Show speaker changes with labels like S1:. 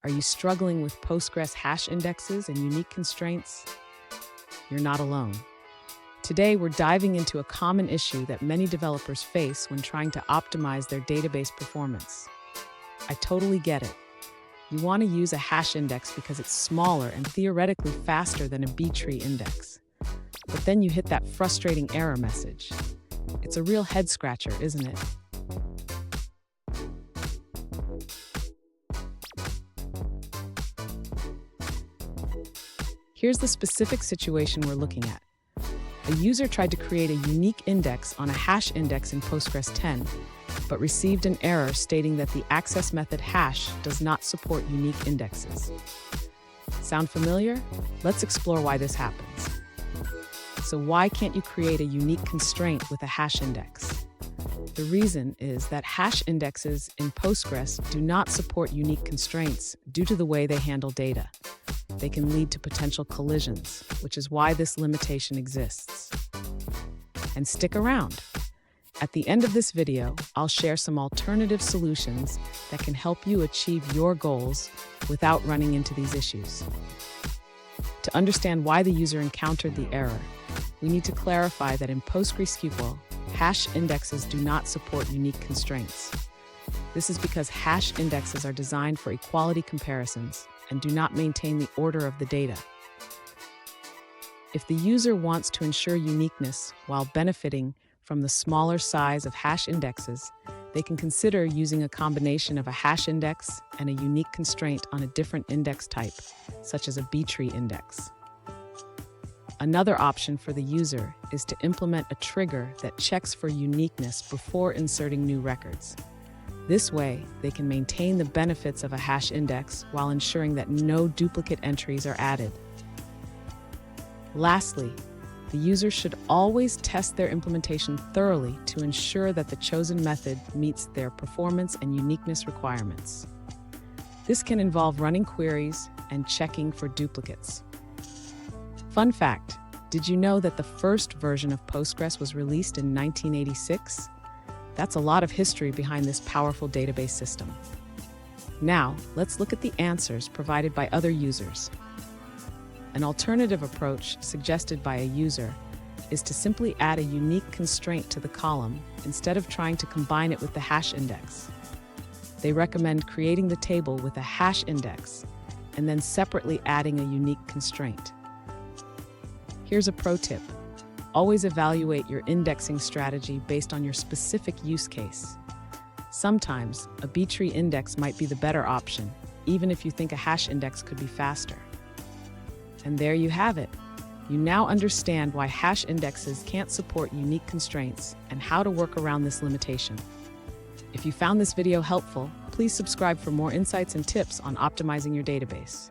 S1: Are you struggling with Postgres hash indexes and unique constraints? You're not alone. Today, we're diving into a common issue that many developers face when trying to optimize their database performance. I totally get it. You want to use a hash index because it's smaller and theoretically faster than a B-tree index. But then you hit that frustrating error message. It's a real head-scratcher, isn't it? Here's the specific situation we're looking at. A user tried to create a unique index on a hash index in Postgres 10, but received an error stating that the access method hash does not support unique indexes. Sound familiar? Let's explore why this happens. So why can't you create a unique constraint with a hash index? The reason is that hash indexes in Postgres do not support unique constraints due to the way they handle data. They can lead to potential collisions, which is why this limitation exists. And stick around. At the end of this video, I'll share some alternative solutions that can help you achieve your goals without running into these issues. To understand why the user encountered the error, we need to clarify that in PostgreSQL, hash indexes do not support unique constraints. This is because hash indexes are designed for equality comparisons and do not maintain the order of the data. If the user wants to ensure uniqueness while benefiting from the smaller size of hash indexes, they can consider using a combination of a hash index and a unique constraint on a different index type, such as a B-tree index. Another option for the user is to implement a trigger that checks for uniqueness before inserting new records. This way, they can maintain the benefits of a hash index while ensuring that no duplicate entries are added. Lastly, the user should always test their implementation thoroughly to ensure that the chosen method meets their performance and uniqueness requirements. This can involve running queries and checking for duplicates. Fun fact, did you know that the first version of Postgres was released in 1986? That's a lot of history behind this powerful database system. Now, let's look at the answers provided by other users. An alternative approach suggested by a user is to simply add a unique constraint to the column instead of trying to combine it with the hash index. They recommend creating the table with a hash index and then separately adding a unique constraint. Here's a pro tip. Always evaluate your indexing strategy based on your specific use case. Sometimes, a B-tree index might be the better option, even if you think a hash index could be faster. And there you have it. You now understand why hash indexes can't support unique constraints and how to work around this limitation. If you found this video helpful, please subscribe for more insights and tips on optimizing your database.